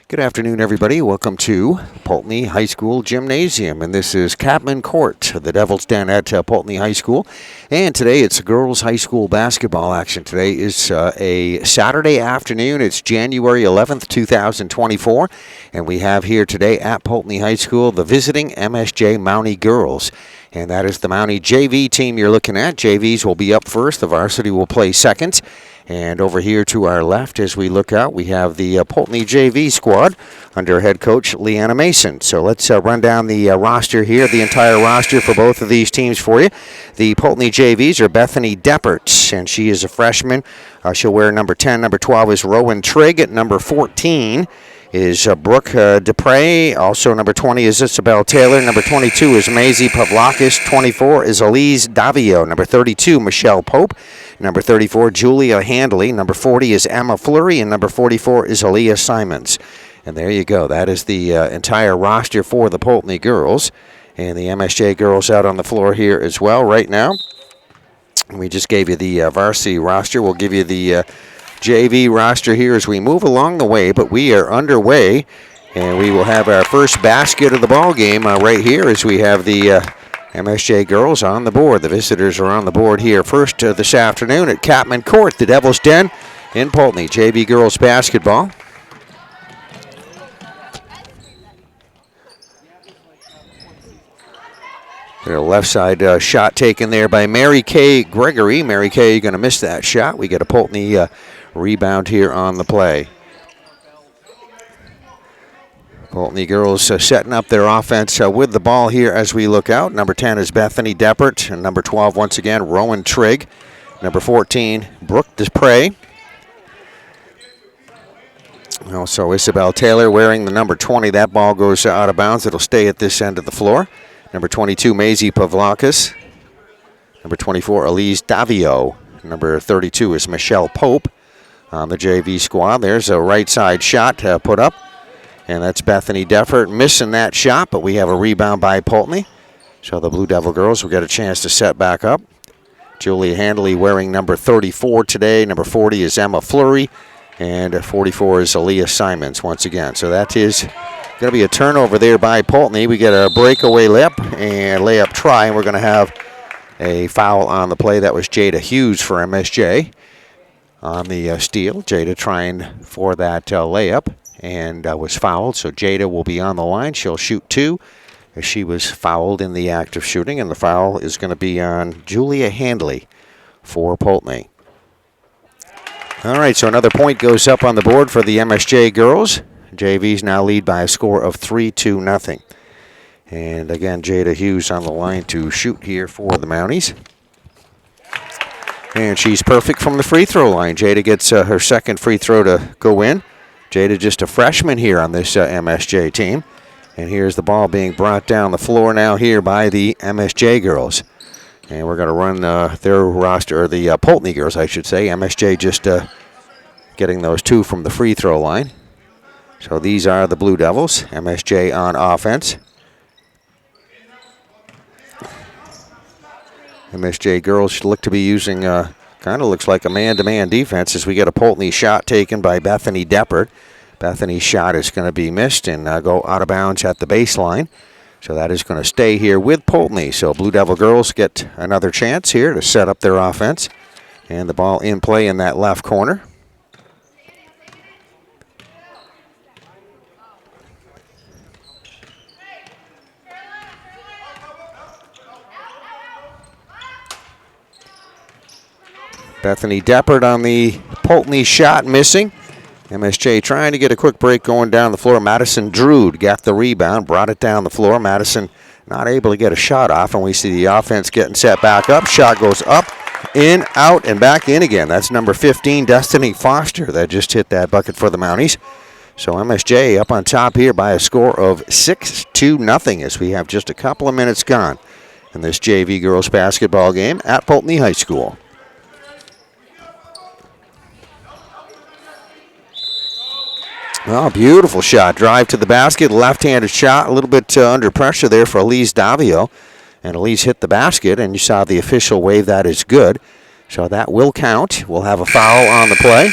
Good afternoon, everybody. Welcome to Poultney High School Gymnasium, and this is Capman Court, the Devil's Den at Poultney High School. And today it's girls' high school basketball action. Today is a Saturday afternoon. It's January 11th, 2024, and we have here today at Poultney High School the visiting MSJ Mountie girls. And that is the Mountie JV team you're looking at. JVs will be up first. The varsity will play second. And over here to our left, as we look out, we have the Poultney JV squad under head coach Leanna Mason. So let's run down the roster here, the entire roster for both of these teams for you. The Poultney JVs are Bethany Deppert, and she is a freshman. She'll wear number 10. Number 12 is Rowan Trigg. At number 14 is Brooke Dupre. Also number 20 is Isabel Taylor. Number 22 is Maisie Pavlakis. 24 is Elise Davio. Number 32, Michelle Pope. Number 34, Julia Handley. Number 40 is Emma Fleury. And number 44 is Aaliyah Simons. And there you go. That is the entire roster for the Poultney girls. And the MSJ girls out on the floor here as well right now. We just gave you the varsity roster. We'll give you the JV roster here as we move along the way, but we are underway, and we will have our first basket of the ball game right here as we have the MSJ girls on the board. The visitors are on the board here first this afternoon at Capman Court, the Devil's Den in Poultney. JV girls basketball. The left side shot taken there by Mary Kay Gregory. Mary Kay going to miss that shot. We get a Poultney rebound here on the play. Poultney girls setting up their offense with the ball here as we look out. Number 10 is Bethany Deppert, and number 12 once again Rowan Trigg. Number 14 Brooke Dupre. Also Isabel Taylor wearing the number 20. That ball goes out of bounds. It'll stay at this end of the floor. Number 22 Maisie Pavlakis. Number 24 Elise Davio. Number 32 is Michelle Pope on the JV squad. There's a right side shot put up, and that's Bethany Deppert missing that shot, but we have a rebound by Poultney. So the Blue Devil girls will get a chance to set back up. Julia Handley wearing number 34 today. Number 40 is Emma Fleury, and 44 is Aaliyah Simons once again. So that is going to be a turnover there by Poultney. We get a breakaway layup try, and we're going to have a foul on the play. That was Jada Hughes for MSJ on the steal. Jada trying for that layup and was fouled. So Jada will be on the line. She'll shoot two as she was fouled in the act of shooting. And the foul is going to be on Julia Handley for Poultney. All right, so another point goes up on the board for the MSJ girls. JVs now lead by a score of 3-0. And again, Jada Hughes on the line to shoot here for the Mounties. And she's perfect from the free throw line. Jada gets her second free throw to go in. Jada just a freshman here on this MSJ team. And here's the ball being brought down the floor now here by the MSJ girls. And we're going to run their roster, or the Poultney girls, I should say. MSJ just getting those two from the free throw line. So these are the Blue Devils. MSJ on offense. MSJ girls look to be using kind of looks like a man-to-man defense as we get a Poultney shot taken by Bethany Deppert. Bethany's shot is going to be missed and go out of bounds at the baseline. So that is going to stay here with Poultney. So Blue Devil girls get another chance here to set up their offense. And the ball in play in that left corner. Bethany Deppert on the Poultney shot missing. MSJ trying to get a quick break going down the floor. Madison Drude got the rebound, brought it down the floor. Madison not able to get a shot off, and we see the offense getting set back up. Shot goes up, in, out, and back in again. That's number 15, Destiny Foster, that just hit that bucket for the Mounties. So MSJ up on top here by a score of 6-0 as we have just a couple of minutes gone in this JV girls basketball game at Poultney High School. Oh, beautiful shot. Drive to the basket. Left-handed shot. A little bit under pressure there for Elise Davio. And Elise hit the basket, and you saw the official wave. That is good. So that will count. We'll have a foul on the play.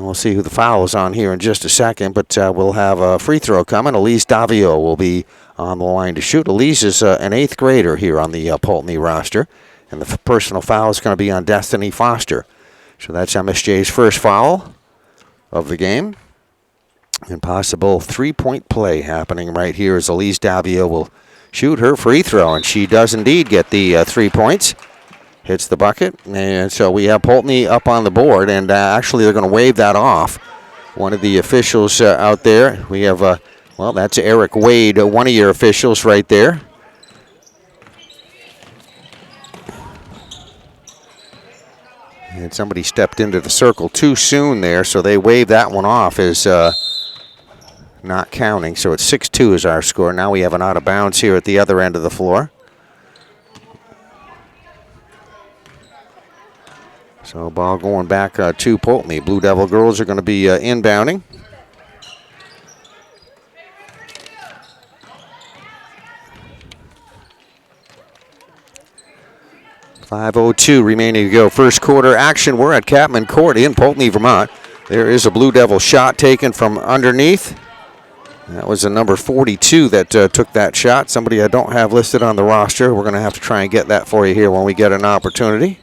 And we'll see who the foul is on here in just a second, but we'll have a free throw coming. Elise Davio will be on the line to shoot. Elise is an 8th grader here on the Poultney roster, and the personal foul is going to be on Destiny Foster. So that's MSJ's first foul of the game. And possible three-point play happening right here as Elise Davio will shoot her free throw, and she does indeed get the 3 points. Hits the bucket, and so we have Poultney up on the board, and actually they're going to wave that off. One of the officials out there, we have, well, that's Eric Wade, one of your officials right there. And somebody stepped into the circle too soon there, so they waved that one off as not counting. So it's 6-2 is our score. Now we have an out of bounds here at the other end of the floor. So ball going back to Poultney. Blue Devil girls are going to be inbounding. .5:02 remaining to go. First quarter action. We're at Capman Court in Poultney, Vermont. There is a Blue Devil shot taken from underneath. That was the number 42 that took that shot. Somebody I don't have listed on the roster. We're going to have to try and get that for you here when we get an opportunity.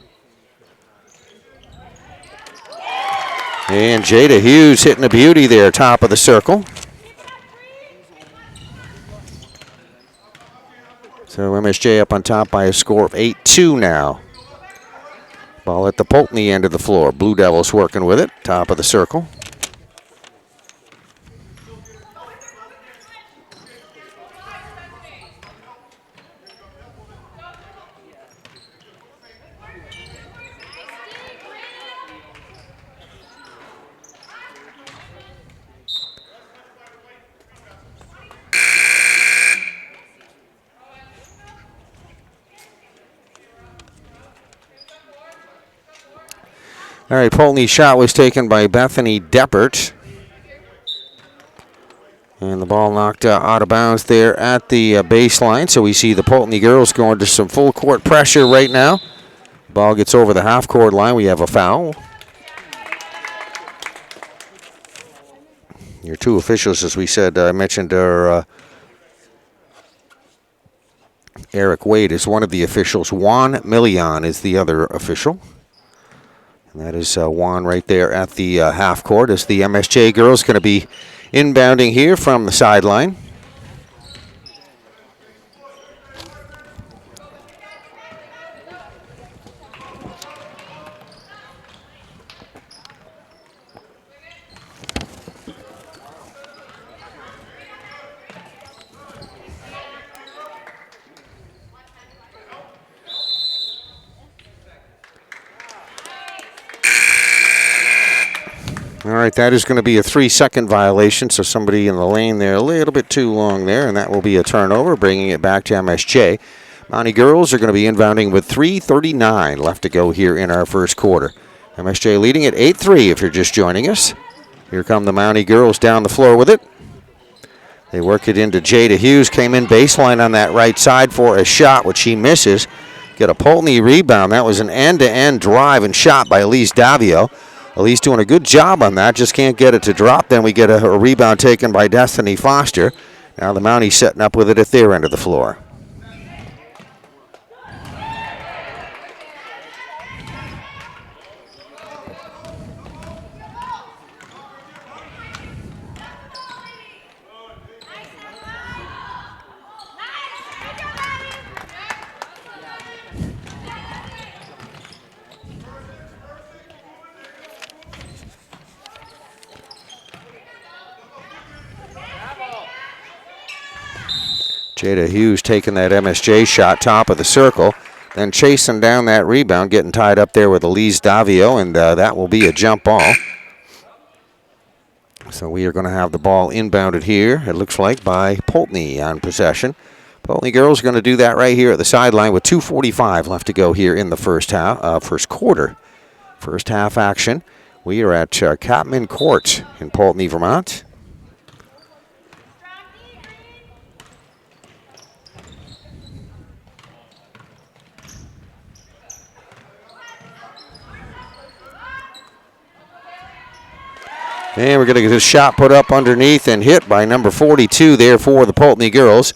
And Jada Hughes hitting a beauty there, top of the circle. So MSJ up on top by a score of 8-2 now. Ball at the Poultney end of the floor. Blue Devils working with it, top of the circle. All right, Poultney's shot was taken by Bethany Deppert. And the ball knocked out of bounds there at the baseline. So we see the Poultney girls going to some full court pressure right now. Ball gets over the half court line. We have a foul. Your two officials, as we said, I mentioned, are Eric Wade is one of the officials. Juan Millian is the other official. And that is Juan right there at the half court as the MSJ girls going to be inbounding here from the sideline. All right, that is going to be a 3-second violation, so somebody in the lane there a little bit too long there, and that will be a turnover, bringing it back to MSJ. Mountie girls are going to be inbounding with 3:39 left to go here in our first quarter. MSJ leading at 8-3 if you're just joining us. Here come the Mountie girls down the floor with it. They work it into Jada Hughes, came in baseline on that right side for a shot, which she misses. Get a Poultney rebound. That was an end-to-end drive and shot by Elise Davio. Elise doing a good job on that, just can't get it to drop. Then we get a rebound taken by Destiny Foster. Now the Mounties setting up with it at their end of the floor. Jada Hughes taking that MSJ shot, top of the circle, then chasing down that rebound, getting tied up there with Elise Davio, and that will be a jump ball. So we are going to have the ball inbounded here, it looks like, by Poultney on possession. Poultney girls going to do that right here at the sideline with 2:45 left to go here in the first quarter. First half action. We are at Capman Court in Poultney, Vermont. And we're going to get this shot put up underneath and hit by number 42 there for the Poultney girls,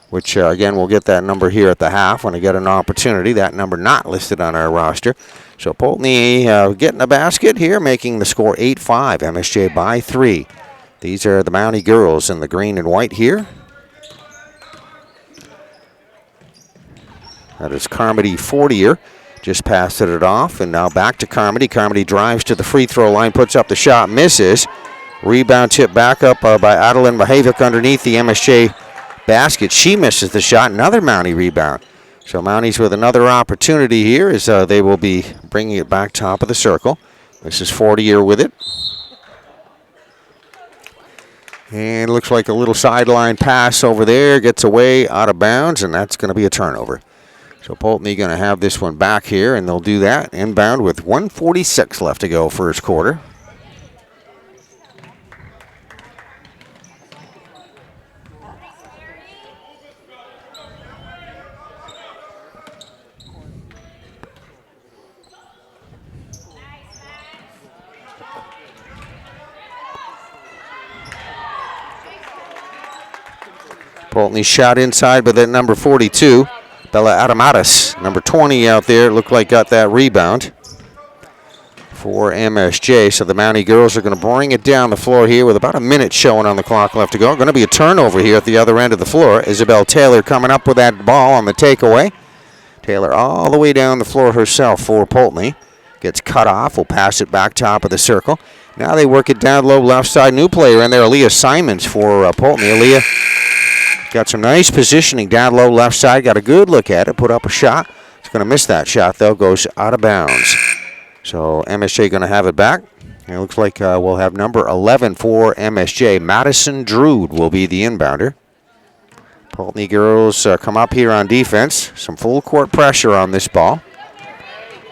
which, again, we'll get that number here at the half when I get an opportunity. That number not listed on our roster. So Poultney getting a basket here, making the score 8-5. MSJ by 3. These are the Mountie girls in the green and white here. That is Carmody Fortier. Just passed it off, and now back to Carmody. Carmody drives to the free throw line, puts up the shot, misses. Rebound tip back up by Adeline Mahavik underneath the MSJ basket. She misses the shot. Another Mountie rebound. So Mounties with another opportunity here as they will be bringing it back top of the circle. This is Fortier with it. And it looks like a little sideline pass over there. Gets away out of bounds, and that's going to be a turnover. So Poultney going to have this one back here, and they'll do that inbound with 1:46 left to go first quarter. Poultney shot inside, but then number 42. Bella Adamatis, number 20 out there, looked like got that rebound for MSJ. So the Mountie girls are going to bring it down the floor here with about a minute showing on the clock left to go. Going to be a turnover here at the other end of the floor. Isabel Taylor coming up with that ball on the takeaway. Taylor all the way down the floor herself for Poultney. Gets cut off, will pass it back top of the circle. Now they work it down low left side. New player in there, Aaliyah Simons for Poultney. Aaliyah got some nice positioning down low left side. Got a good look at it. Put up a shot. It's going to miss that shot, though. Goes out of bounds. So MSJ going to have it back. And it looks like we'll have number 11 for MSJ. Madison Drude will be the inbounder. Poultney girls come up here on defense. Some full court pressure on this ball.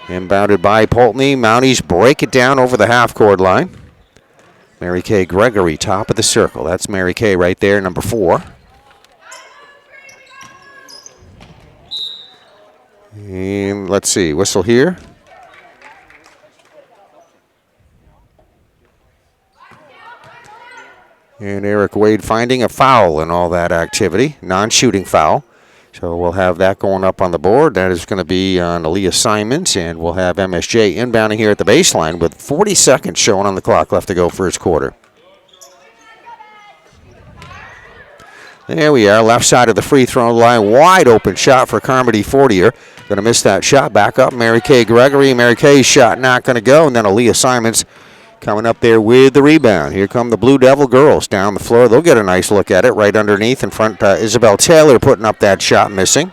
Inbounded by Poultney. Mounties break it down over the half court line. Mary Kay Gregory, top of the circle. That's Mary Kay right there, number 4. And let's see, whistle here. And Eric Wade finding a foul in all that activity, non-shooting foul. So we'll have that going up on the board. That is going to be on Aaliyah Simons, and we'll have MSJ inbounding here at the baseline with 40 seconds showing on the clock left to go first quarter. There we are, left side of the free throw line, wide open shot for Carmody Fortier. Going to miss that shot. Back up, Mary Kay Gregory. Mary Kay's shot not going to go, and then Aaliyah Simons coming up there with the rebound. Here come the Blue Devil girls down the floor. They'll get a nice look at it right underneath in front. Isabel Taylor putting up that shot, missing.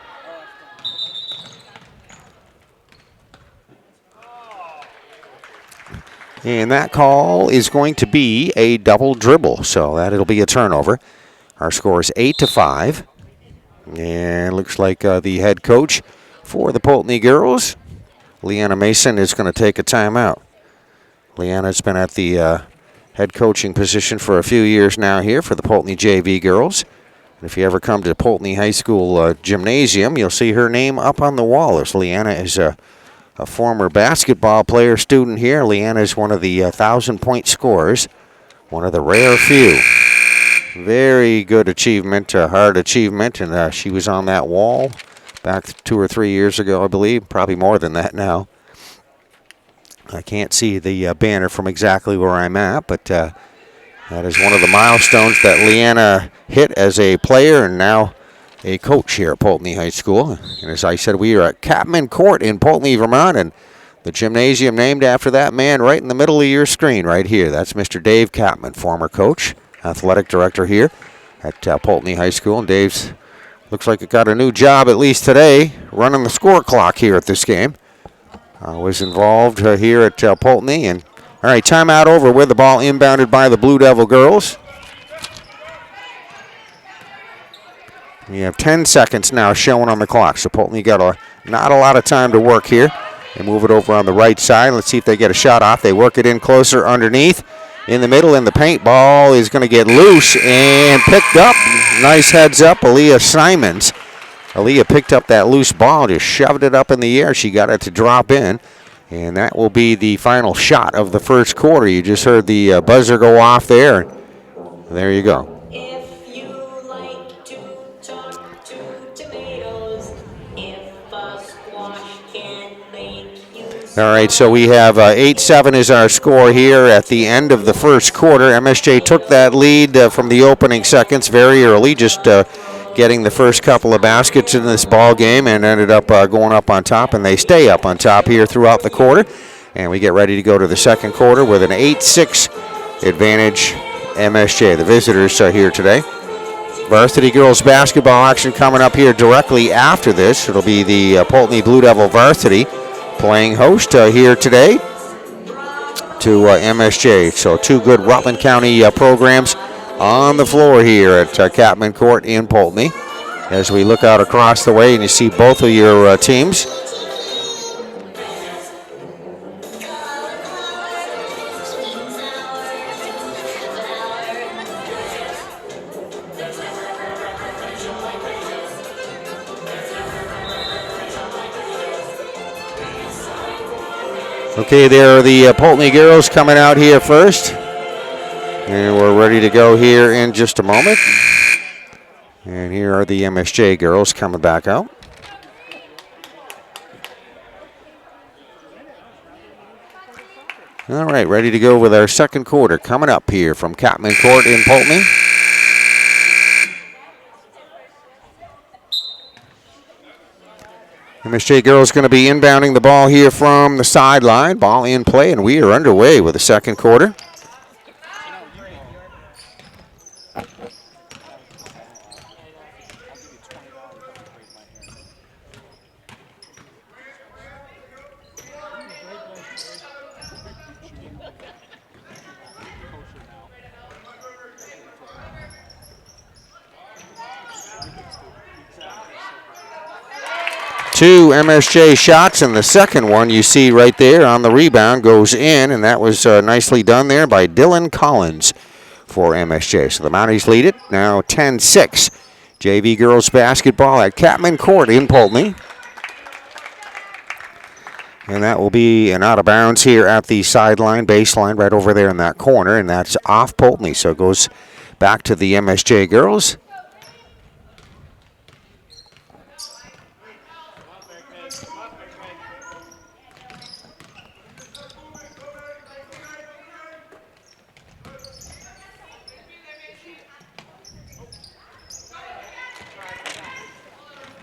And that call is going to be a double dribble, so that'll be a turnover. Our score is 8-5. And looks like the head coach for the Poultney girls, Leanna Mason, is going to take a timeout. Leanna's been at the head coaching position for a few years now here for the Poultney JV girls. And if you ever come to Poultney High School Gymnasium, you'll see her name up on the wall. As Leanna is a former basketball player student here. Leanna is one of the 1,000-point scorers, one of the rare few. Very good achievement, hard achievement, and she was on that wall back 2 or 3 years ago, I believe, probably more than that now. I can't see the banner from exactly where I'm at, but that is one of the milestones that Leanna hit as a player and now a coach here at Poultney High School. And as I said, we are at Capman Court in Poultney, Vermont, and the gymnasium named after that man right in the middle of your screen right here. That's Mr. Dave Capman, former coach, athletic director here at Poultney High School. And Dave's looks like it got a new job, at least today, running the score clock here at this game. Was involved here at Poultney. And all right, timeout over with the ball inbounded by the Blue Devil girls. We have 10 seconds now showing on the clock. So Poultney got not a lot of time to work here. They move it over on the right side. Let's see if they get a shot off. They work it in closer underneath. In the middle, and the paint ball is going to get loose and picked up. Nice heads up, Aaliyah Simons. Aaliyah picked up that loose ball, just shoved it up in the air. She got it to drop in. And that will be the final shot of the first quarter. You just heard the buzzer go off there. There you go. If you like to talk to tomatoes, if a squash can make you All right, so we have 8-7 is our score here at the end of the first quarter. MSJ took that lead from the opening seconds very early, just getting the first couple of baskets in this ball game, and ended up going up on top, and they stay up on top here throughout the quarter. And we get ready to go to the second quarter with an 8-6 advantage MSJ. The visitors are here today. Varsity girls basketball action coming up here directly after this. It'll be the Poultney Blue Devil varsity playing host here today to MSJ. So two good Rutland County programs on the floor here at Capman Court in Poultney. As we look out across the way and you see both of your teams. Okay, there are the Poultney girls coming out here first. And we're ready to go here in just a moment. And here are the MSJ girls coming back out. All right, ready to go with our second quarter coming up here from Capman Court in Poultney. MSJ girls going to be inbounding the ball here from the sideline. Ball in play, and we are underway with the second quarter. Two MSJ shots, and the second one you see right there on the rebound goes in, and that was nicely done there by Dylan Collins for MSJ. So the Mounties lead it now 10-6. JV girls basketball at Capman Court in Poultney. And that will be an out of bounds here at the sideline, baseline right over there in that corner, and that's off Poultney. So it goes back to the MSJ girls.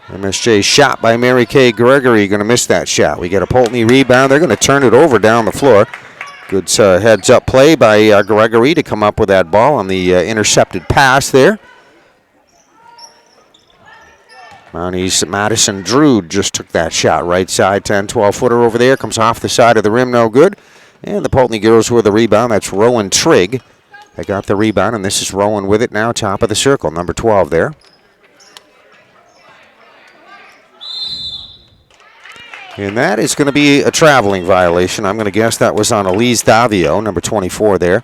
MSJ shot by Mary Kay Gregory, going to miss that shot. We get a Poultney rebound. They're going to turn it over down the floor. Good heads-up play by Gregory to come up with that ball on the intercepted pass there. Mounties Madison Drude just took that shot. Right side, 10, 12-footer over there. Comes off the side of the rim, no good. And the Poultney girls with the rebound. That's Rowan Trigg. They got the rebound, and this is Rowan with it now, top of the circle, number 12 there. And that is going to be a traveling violation. I'm going to guess that was on Elise Davio, number 24 there.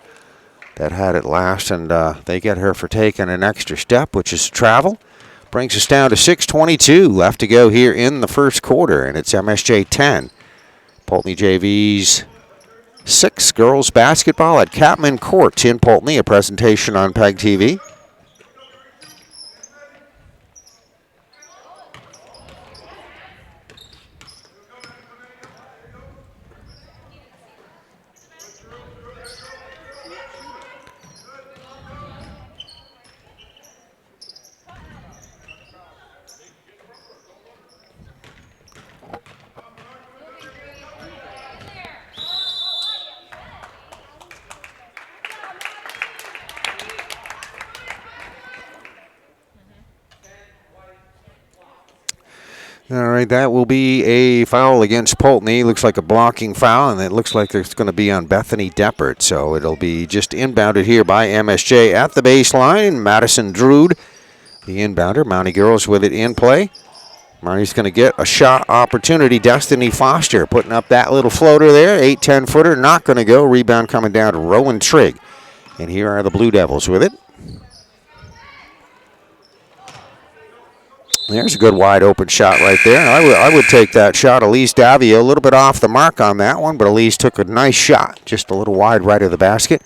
That had it last, and they get her for taking an extra step, which is travel. Brings us down to 6:22 left to go here in the first quarter, and it's MSJ 10. Poultney JV's 6 girls basketball at Capman Court in Poultney, a presentation on PEGTV. All right, that will be a foul against Poultney. Looks like a blocking foul, and it looks like it's going to be on Bethany Deppert. So it'll be just inbounded here by MSJ at the baseline. Madison Drude, the inbounder. Mountie girls with it in play. Mounty's going to get a shot opportunity. Destiny Foster putting up that little floater there. 8-10-footer, not going to go. Rebound coming down to Rowan Trigg. And here are the Blue Devils with it. There's a good wide open shot right there. I would take that shot. Elise Davia a little bit off the mark on that one, but Elise took a nice shot, just a little wide right of the basket.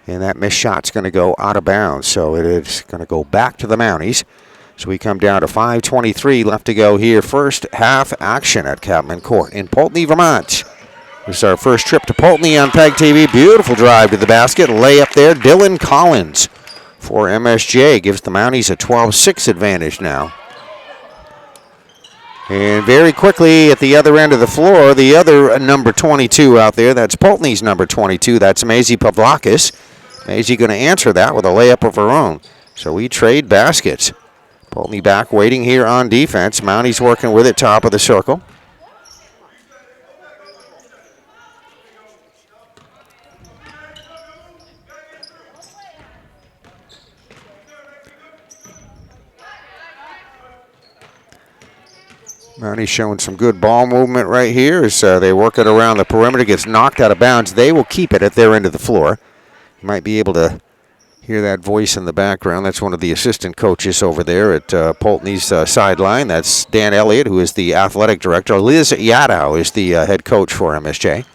And that missed shot's going to go out of bounds, so it is going to go back to the Mounties. So we come down to 5:23 left to go here. First half action at Capman Court in Poultney, Vermont. This is our first trip to Poultney on PEGTV. Beautiful drive to the basket. Layup there. Dylan Collins for MSJ gives the Mounties a 12-6 advantage now. And very quickly at the other end of the floor, the other number 22 out there, that's Poultney's number 22. That's Maisie Pavlakis. Maisie going to answer that with a layup of her own. So we trade baskets. Poultney back waiting here on defense. Mounties working with it, top of the circle. Mounties showing some good ball movement right here as they work it around the perimeter. Gets knocked out of bounds. They will keep it at their end of the floor. You might be able to hear that voice in the background. That's one of the assistant coaches over there at Poultney's sideline. That's Dan Elliott, who is the athletic director. Liz Yadow is the head coach for MSJ.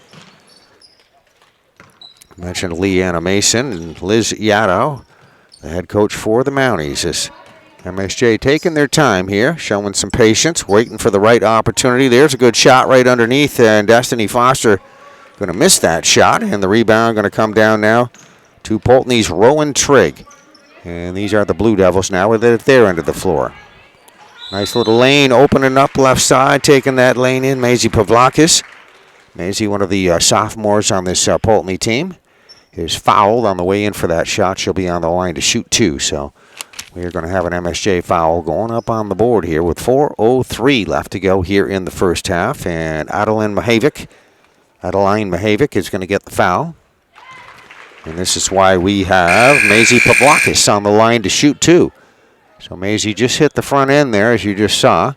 I mentioned Leanna Mason and Liz Yadow, the head coach for the Mounties. Is MSJ taking their time here, showing some patience, waiting for the right opportunity. There's a good shot right underneath, and Destiny Foster going to miss that shot, and the rebound going to come down now to Poultney's Rowan Trigg. And these are the Blue Devils now with it at their end of the floor. Nice little lane opening up left side, taking that lane in, Maisie Pavlakis. Maisie, one of the sophomores on this Poultney team, is fouled on the way in for that shot. She'll be on the line to shoot two, so we're going to have an MSJ foul going up on the board here with 4:03 left to go here in the first half. And Adeline Mahavik is going to get the foul. And this is why we have Maisie Pavlakis on the line to shoot two. So Maisie just hit the front end there, as you just saw.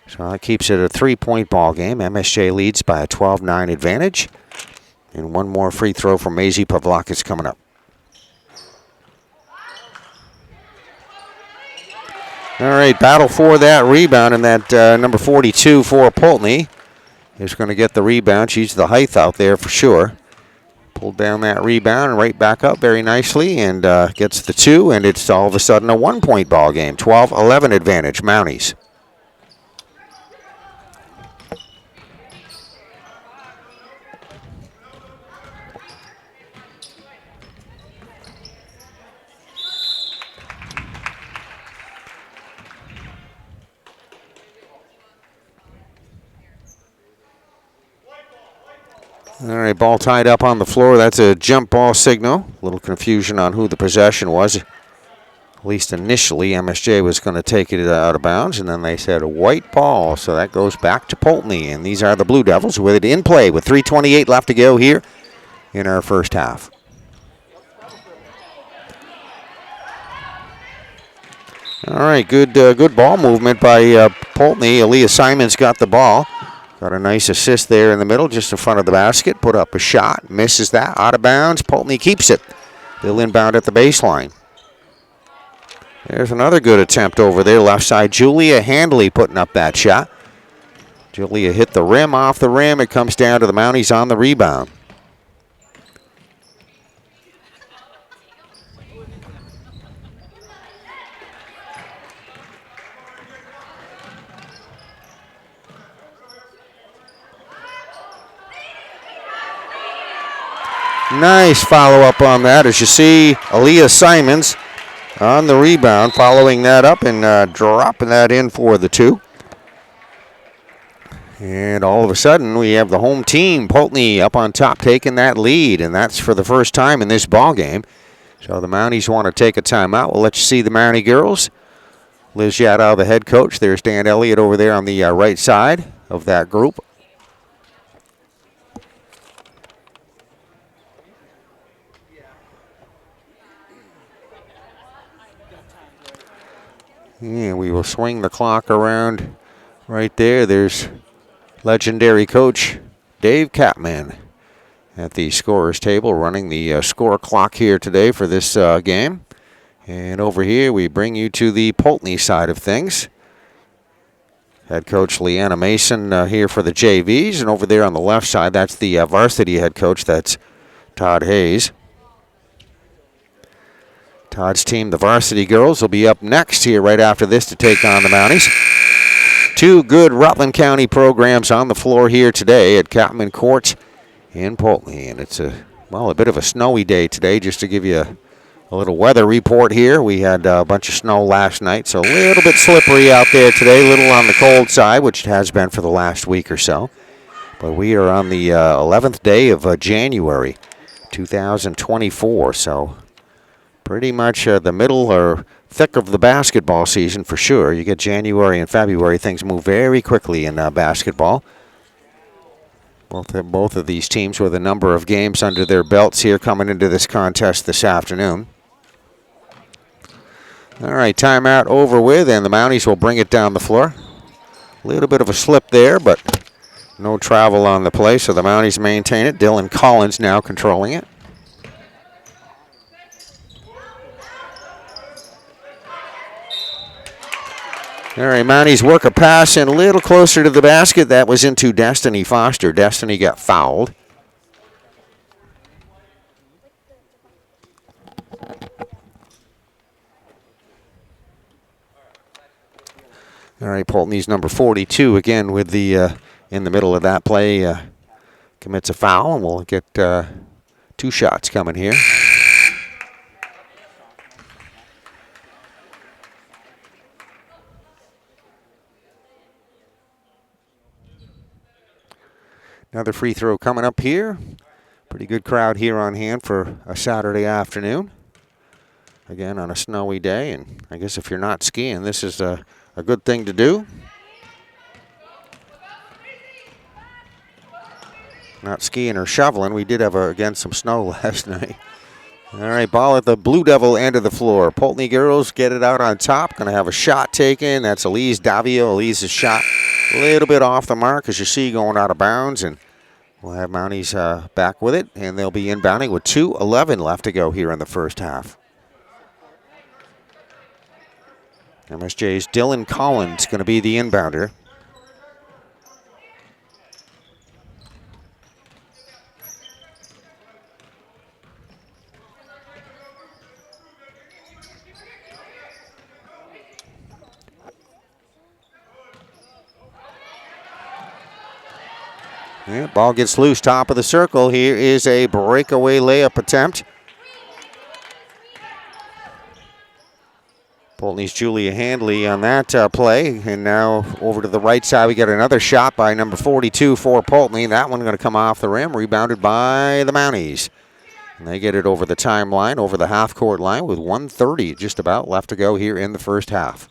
So that keeps it a 3-point ball game. MSJ leads by a 12-9 advantage. And one more free throw from Maisie Pavlakis coming up. All right, battle for that rebound, and that number 42 for Poultney is going to get the rebound. She's the height out there for sure. Pulled down that rebound and right back up very nicely and gets the two, and it's all of a sudden a 1-point ball game. 12-11 advantage, Mounties. All right, ball tied up on the floor. That's a jump ball signal. A little confusion on who the possession was. At least initially, MSJ was going to take it out of bounds, and then they said a white ball, so that goes back to Poultney. And these are the Blue Devils with it in play with 3:28 left to go here in our first half. All right, good ball movement by Poultney. Aaliyah Simons got the ball. Got a nice assist there in the middle, just in front of the basket. Put up a shot, misses that, out of bounds. Poultney keeps it. They'll inbound at the baseline. There's another good attempt over there, left side. Julia Handley putting up that shot. Julia hit the rim, off the rim. It comes down to the Mounties on the rebound. Nice follow-up on that. As you see, Aaliyah Simons on the rebound, following that up and dropping that in for the two. And all of a sudden, we have the home team, Poultney, up on top, taking that lead, and that's for the first time in this ball game. So the Mounties want to take a timeout. We'll let you see the Mountie girls. Liz Yadow, the head coach. There's Dan Elliott over there on the right side of that group. And we will swing the clock around right there. There's legendary coach Dave Capman at the scorer's table running the score clock here today for this game. And over here we bring you to the Poultney side of things. Head coach Leanna Mason here for the JVs. And over there on the left side, that's the varsity head coach. That's Todd Hayes. Todd's team, the varsity girls, will be up next here right after this to take on the Mounties. Two good Rutland County programs on the floor here today at Catman Court in Poultney. And it's a bit of a snowy day today. Just to give you a little weather report here. We had a bunch of snow last night, so a little bit slippery out there today, a little on the cold side, which it has been for the last week or so. But we are on the 11th day of January 2024, so pretty much the middle or thick of the basketball season for sure. You get January and February, things move very quickly in basketball. Both of these teams with a number of games under their belts here coming into this contest this afternoon. All right, timeout over with, and the Mounties will bring it down the floor. A little bit of a slip there, but no travel on the play, so the Mounties maintain it. Dylan Collins now controlling it. All right, Mounties work a pass in a little closer to the basket. That was into Destiny Foster. Destiny got fouled. All right, Poultney's number 42 again with the in the middle of that play commits a foul, and we'll get 2 shots coming here. Another free throw coming up here. Pretty good crowd here on hand for a Saturday afternoon. Again, on a snowy day, and I guess if you're not skiing, this is a good thing to do. Not skiing or shoveling. We did have, again, some snow last night. All right, ball at the Blue Devil end of the floor. Poultney girls get it out on top. Going to have a shot taken. That's Elise Davio. Elise's shot a little bit off the mark, as you see, going out of bounds. And we'll have Mounties back with it, and they'll be inbounding with 2:11 left to go here in the first half. MSJ's Dylan Collins going to be the inbounder. Yeah, ball gets loose, top of the circle. Here is a breakaway layup attempt. Poultney's Julia Handley on that play. And now over to the right side, we got another shot by number 42 for Poultney. That one going to come off the rim, rebounded by the Mounties. And they get it over the timeline, over the half-court line with 1:30 just about left to go here in the first half.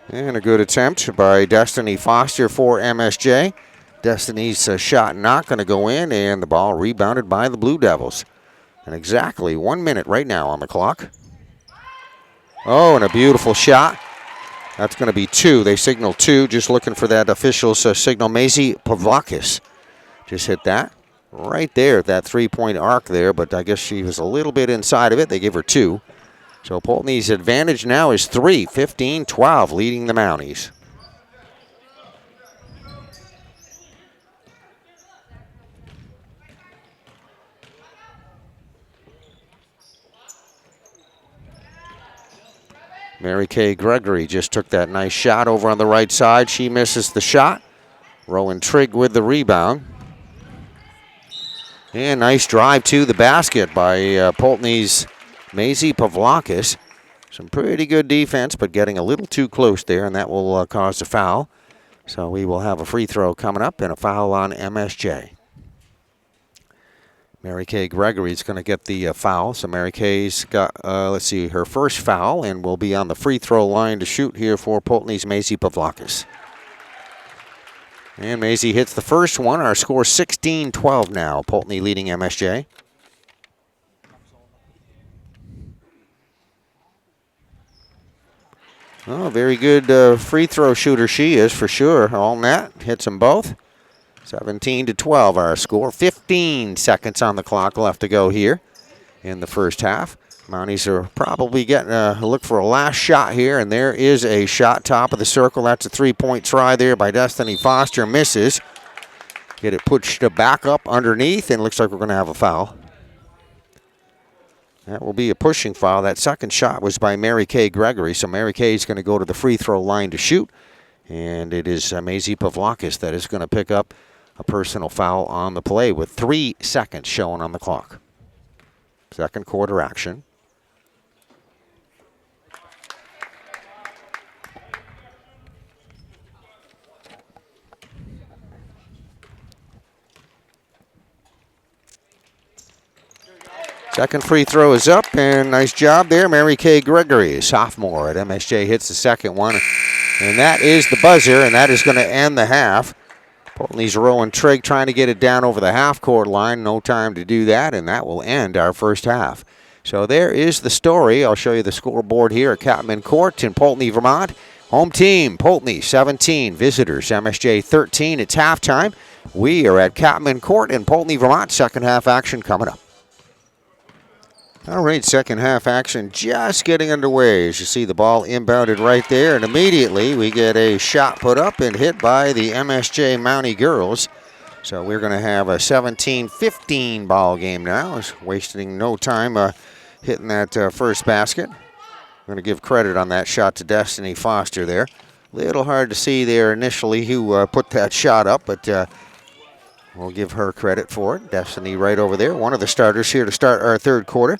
And a good attempt by Destiny Foster for MSJ. Destiny's shot not going to go in, and the ball rebounded by the Blue Devils. And exactly 1 minute right now on the clock. Oh, and a beautiful shot. That's going to be 2. They signal 2, just looking for that official's signal. Maisie Pavlakis just hit that right there at that three-point arc there, but I guess she was a little bit inside of it. They gave her 2. So Poultney's advantage now is 3, 15-12, leading the Mounties. Mary Kay Gregory just took that nice shot over on the right side. She misses the shot. Rowan Trigg with the rebound. And nice drive to the basket by Poultney's Maisie Pavlakis. Some pretty good defense, but getting a little too close there, and that will cause a foul. So we will have a free throw coming up and a foul on MSJ. Mary Kay Gregory's going to get the foul. So Mary Kay's got, let's see, her first foul, and will be on the free throw line to shoot here for Poultney's Maisie Pavlakis. And Maisie hits the first one. Our score 16-12 now. Poultney leading MSJ. Oh, very good free throw shooter she is for sure. All net, hits them both. 17-12 our score. 15 seconds on the clock left to go here in the first half. Mounties are probably getting a look for a last shot here, and there is a shot top of the circle. That's a three-point try there by Destiny Foster. Misses. Get it pushed back up underneath, and looks like we're going to have a foul. That will be a pushing foul. That second shot was by Mary Kay Gregory, so Mary Kay is going to go to the free throw line to shoot, and it is Maisie Pavlakis that is going to pick up a personal foul on the play with 3 seconds showing on the clock. Second quarter action. Second free throw is up, and nice job there. Mary Kay Gregory, sophomore at MSJ, hits the second one. And that is the buzzer, and that is going to end the half. Poultney's Rowan Trigg trying to get it down over the half-court line. No time to do that, and that will end our first half. So there is the story. I'll show you the scoreboard here at Catman Court in Poultney, Vermont. Home team, Poultney 17, visitors MSJ 13. It's halftime. We are at Catman Court in Poultney, Vermont. Second half action coming up. All right, second half action just getting underway. As you see the ball inbounded right there, and immediately we get a shot put up and hit by the MSJ Mountie girls. So we're going to have a 17-15 ball game now. It's wasting no time hitting that first basket. I'm going to give credit on that shot to Destiny Foster there. A little hard to see there initially who put that shot up, but we'll give her credit for it. Destiny right over there, one of the starters here to start our third quarter.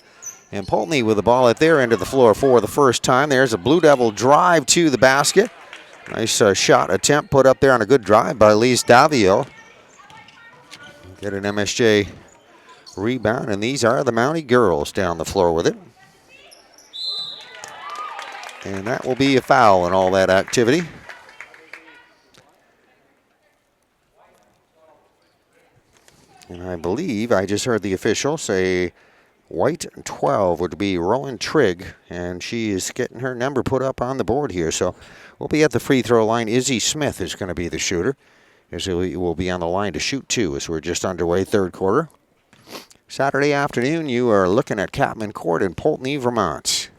And Poultney with the ball at their end of the floor for the first time. There's a Blue Devil drive to the basket. Nice shot attempt put up there on a good drive by Lise Davio. Get an MSJ rebound, and these are the Mountie girls down the floor with it. And that will be a foul in all that activity. And I believe I just heard the official say white 12 would be Rowan Trigg, and she is getting her number put up on the board here. So we'll be at the free throw line. Izzy Smith is going to be the shooter. Izzy will be on the line to shoot two as we're just underway third quarter. Saturday afternoon, you are looking at Catman Court in Poultney, Vermont.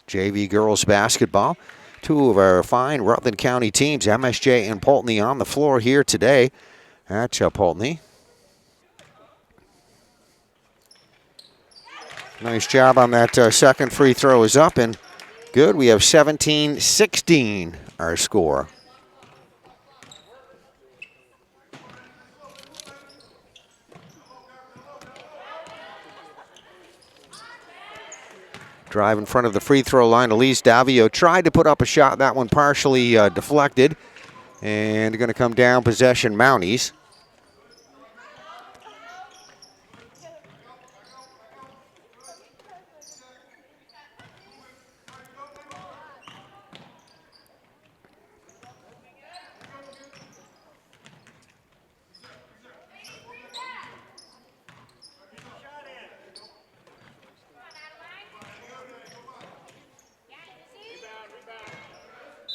JV girls basketball. Two of our fine Rutland County teams, MSJ and Poultney, on the floor here today at Poultney. Nice job on that second free throw is up and good. We have 17-16 our score. Drive in front of the free throw line. Elise Davio tried to put up a shot. That one partially deflected. And going to come down possession Mounties.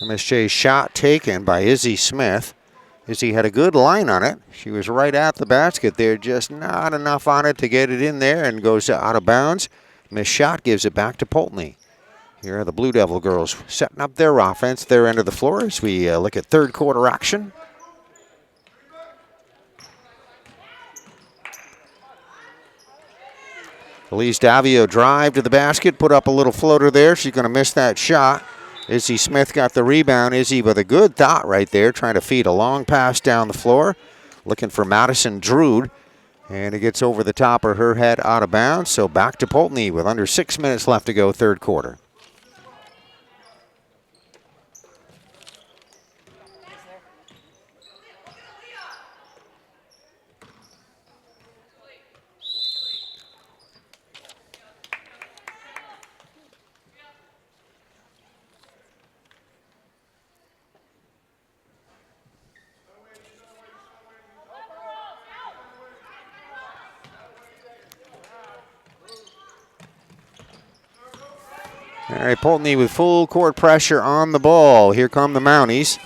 MSJ shot taken by Izzy Smith. Izzy had a good line on it. She was right at the basket there, just not enough on it to get it in there, and goes out of bounds. Missed shot gives it back to Poultney. Here are the Blue Devil girls setting up their offense, their end of the floor as we look at third quarter action. Elise Davio drive to the basket, put up a little floater there. She's going to miss that shot. Izzy Smith got the rebound. Izzy with a good thought right there, trying to feed a long pass down the floor. Looking for Madison Drood. And it gets over the top of her head out of bounds. So back to Poultney with under 6 minutes left to go third quarter. All right, Poultney with full court pressure on the ball. Here come the Mounties.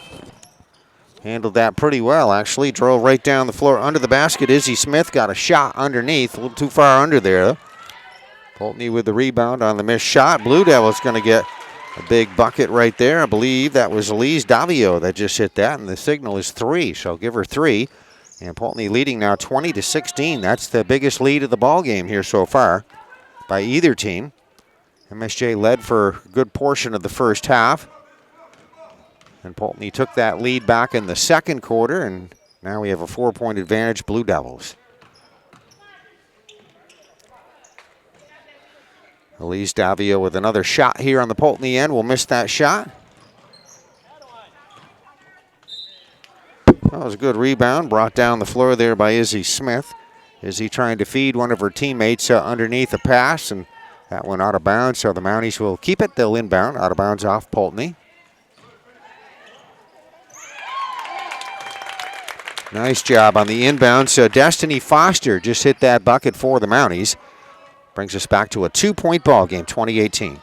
Handled that pretty well, actually. Drove right down the floor under the basket. Izzy Smith got a shot underneath. A little too far under there. Poultney with the rebound on the missed shot. Blue Devils going to get a big bucket right there. I believe that was Elise Davio that just hit that, and the signal is 3, so give her 3. And Poultney leading now 20-16. That's the biggest lead of the ball game here so far by either team. MSJ led for a good portion of the first half. And Poultney took that lead back in the second quarter, and now we have a 4-point advantage, Blue Devils. Elise Davio with another shot here on the Poultney end. Will miss that shot. That was a good rebound, brought down the floor there by Izzy Smith. Izzy trying to feed one of her teammates underneath a pass, and that went out of bounds, so the Mounties will keep it. They'll inbound, out of bounds off Poultney. Nice job on the inbound. So Destiny Foster just hit that bucket for the Mounties. Brings us back to a 2-point ball game, 2018.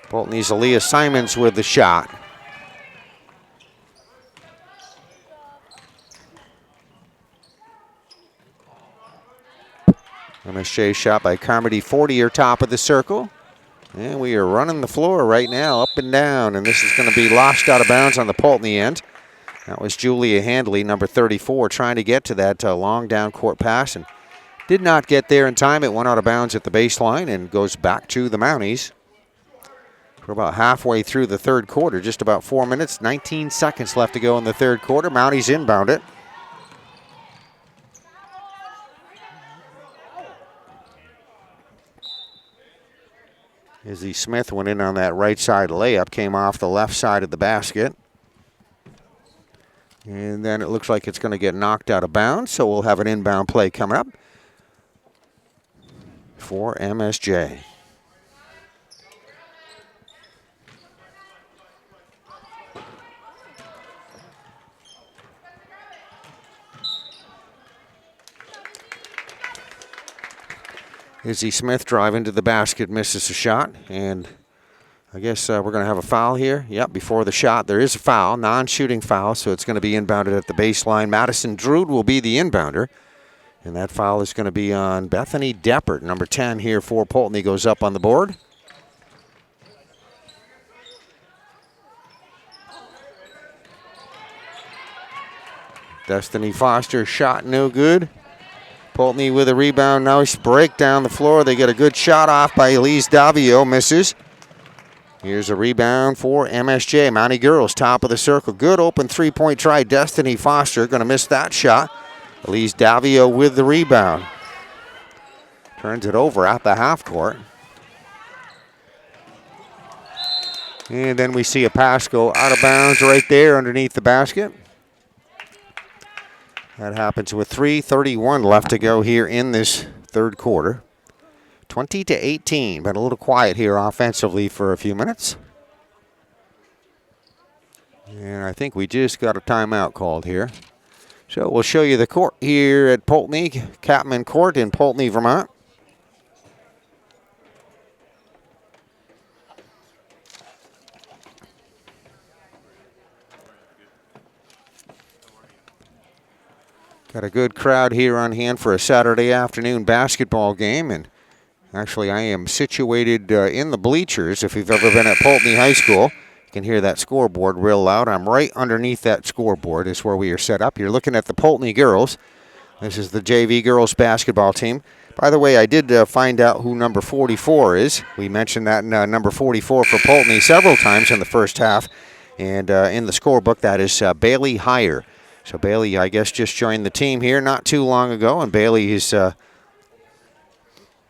Poultney's Aaliyah Simons with the shot. MSJ shot by Carmody Fortier, top of the circle. And we are running the floor right now, up and down. And this is going to be lost out of bounds on the Poultney end. That was Julia Handley, number 34, trying to get to that long down court pass. And did not get there in time. It went out of bounds at the baseline and goes back to the Mounties. We're about halfway through the third quarter, just about 4 minutes, 19 seconds left to go in the third quarter. Mounties inbound it. Izzy Smith went in on that right side layup, came off the left side of the basket. And then it looks like it's going to get knocked out of bounds, so we'll have an inbound play coming up for MSJ. Izzy Smith driving to the basket, misses a shot, and I guess we're going to have a foul here. Yep, before the shot, there is a foul, non-shooting foul, so it's going to be inbounded at the baseline. Madison Drood will be the inbounder, and that foul is going to be on Bethany Deppert, number 10 here for Poultney, goes up on the board. Destiny Foster shot no good. Poultney with a rebound. Nice break down the floor. They get a good shot off by Elise Davio. Misses. Here's a rebound for MSJ. Mountie girls, top of the circle. Good open three-point try. Destiny Foster going to miss that shot. Elise Davio with the rebound. Turns it over at the half court. And then we see a pass go out of bounds right there underneath the basket. That happens with 3:31 left to go here in this third quarter. 20-18, but a little quiet here offensively for a few minutes. And I think we just got a timeout called here. So we'll show you the court here at Poultney, Catman Court in Poultney, Vermont. Got a good crowd here on hand for a Saturday afternoon basketball game. And actually, I am situated in the bleachers. If you've ever been at Poultney High School, you can hear that scoreboard real loud. I'm right underneath that scoreboard is where we are set up. You're looking at the Poultney girls. This is the JV girls basketball team. By the way, I did find out who number 44 is. We mentioned that number 44 for Poultney several times in the first half. And in the scorebook, that is Bailey Heyer. So Bailey, I guess, just joined the team here not too long ago, and Bailey is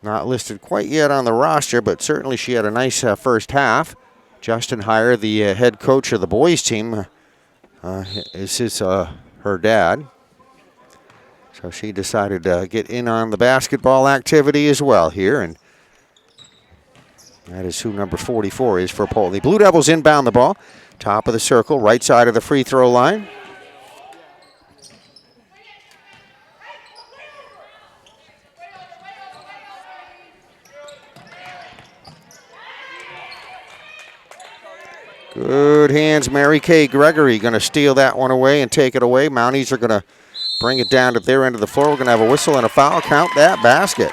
not listed quite yet on the roster, but certainly she had a nice first half. Justin Heyer, the head coach of the boys team, is her dad. So she decided to get in on the basketball activity as well here, and That is who number 44 is for Poultney. Blue Devils inbound the ball. Top of the circle, right side of the free throw line. Good hands, Mary Kay Gregory going to steal that one away and take it away. Mounties are going to bring it down to their end of the floor. We're going to have a whistle and a foul. Count that basket.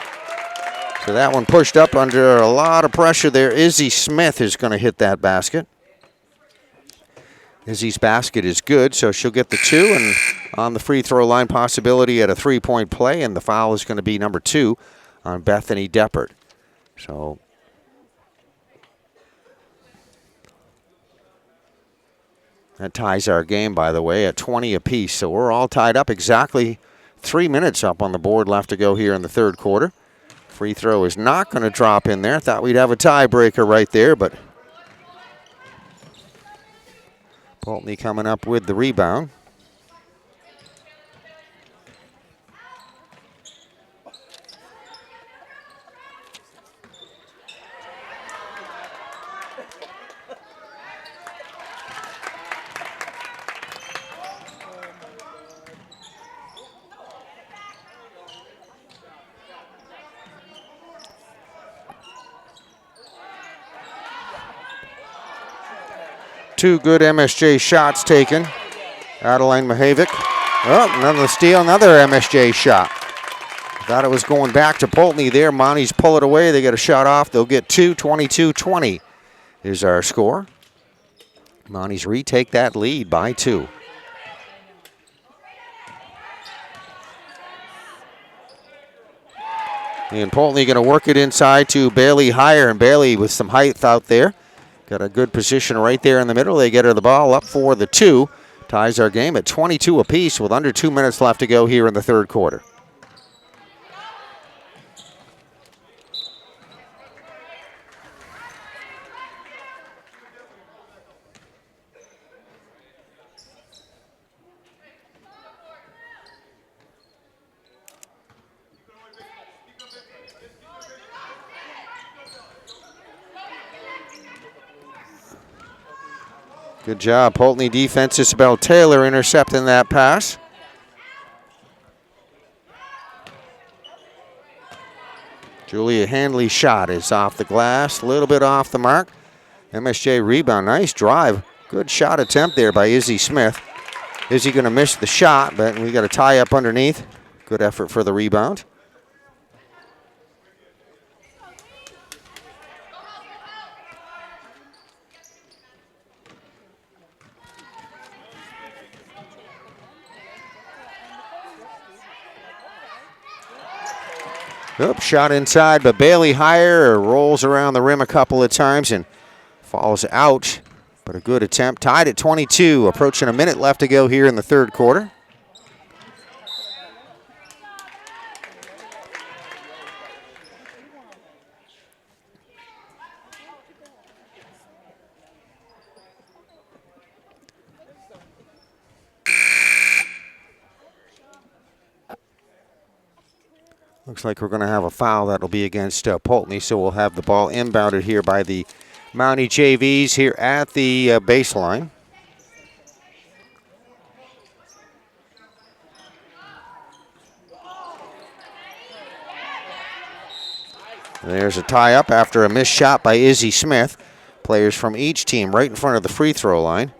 So that one pushed up under a lot of pressure there. Izzy Smith is going to hit that basket. Izzy's basket is good, so she'll get the 2. And on the free throw line, possibility at a 3-point play. And the foul is going to be number 2 on Bethany Deppert. So that ties our game, by the way, at 20 apiece. So we're all tied up. Exactly 3 minutes up on the board left to go here in the third quarter. Free throw is not going to drop in there. Thought we'd have a tiebreaker right there, but Poultney coming up with the rebound. Two good MSJ shots taken. Adeline Mahavik. Oh, another steal, another MSJ shot. Thought it was going back to Poultney there. Mounties pull it away. They get a shot off. They'll get 2, 22-20 is our score. Mounties retake that lead by 2. And Poultney going to work it inside to Bailey Heyer. And Bailey with some height out there. Got a good position right there in the middle. They get her the ball up for the 2. Ties our game at 22 apiece with under 2 minutes left to go here in the third quarter. Good job, Poultney defense. Isabel Taylor intercepting that pass. Julia Handley's shot is off the glass, a little bit off the mark. MSJ rebound, nice drive. Good shot attempt there by Izzy Smith. Izzy going to miss the shot, but we got a tie up underneath. Good effort for the rebound. Oops, shot inside, but Bailey Heyer rolls around the rim a couple of times and falls out. But a good attempt. Tied at 22, approaching a minute left to go here in the third quarter. Looks like we're going to have a foul that'll be against Poultney, so we'll have the ball inbounded here by the Mountie JVs here at the baseline. There's a tie-up after a missed shot by Izzy Smith. Players from each team right in front of the free throw line.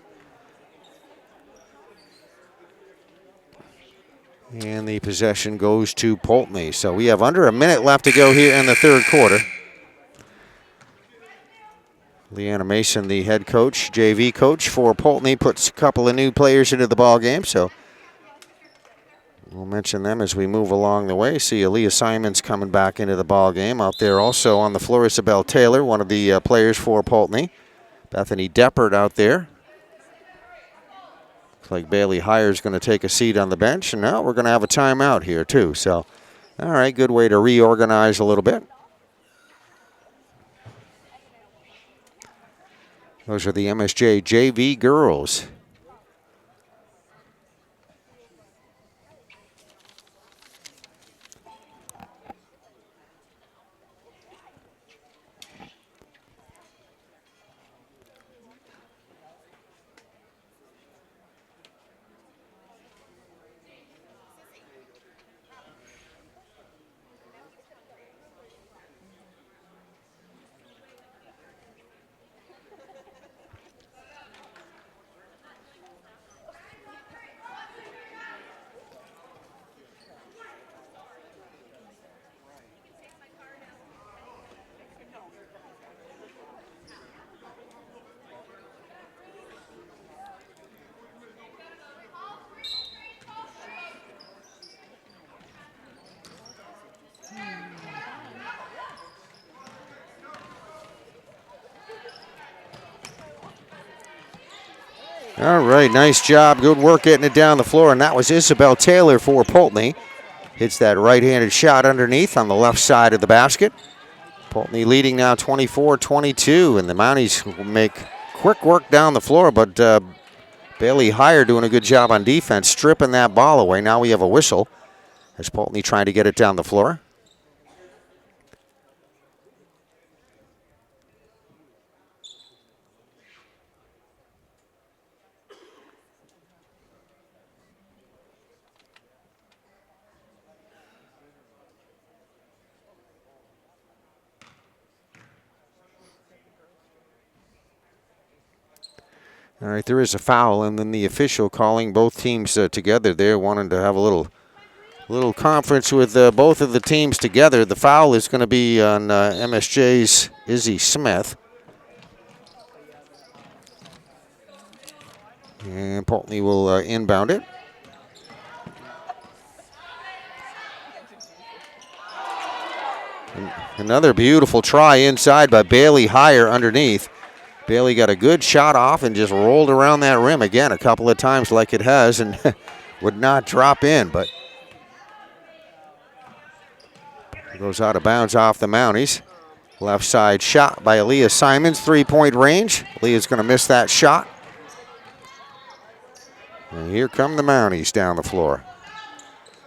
And the possession goes to Poultney. So we have under a minute left to go here in the third quarter. Leanna Mason, the head coach, JV coach for Poultney, puts a couple of new players into the ball game. So we'll mention them as we move along the way. See Aaliyah Simons coming back into the ball game. Out there also on the floor, Isabel Taylor, one of the players for Poultney. Bethany Deppert out there. Looks like Bailey Heyer's going to take a seat on the bench. And now we're going to have a timeout here too. So, all right, good way to reorganize a little bit. Those are the MSJ JV girls. All right, nice job. Good work getting it down the floor. And that was Isabel Taylor for Poultney. Hits that right-handed shot underneath on the left side of the basket. Poultney leading now 24-22, and the Mounties will make quick work down the floor, but Bailey Heyer doing a good job on defense, stripping that ball away. Now we have a whistle as Poultney trying to get it down the floor. All right, there is a foul, and then the official calling both teams together there, wanting to have a little conference with both of the teams together. The foul is going to be on MSJ's Izzy Smith. And Poultney will inbound it. Another beautiful try inside by Bailey Heyer underneath. Bailey got a good shot off and just rolled around that rim again a couple of times like it has and would not drop in, but it goes out of bounds off the Mounties. Left side shot by Aaliyah Simons, three-point range. Aaliyah's going to miss that shot. And here come the Mounties down the floor.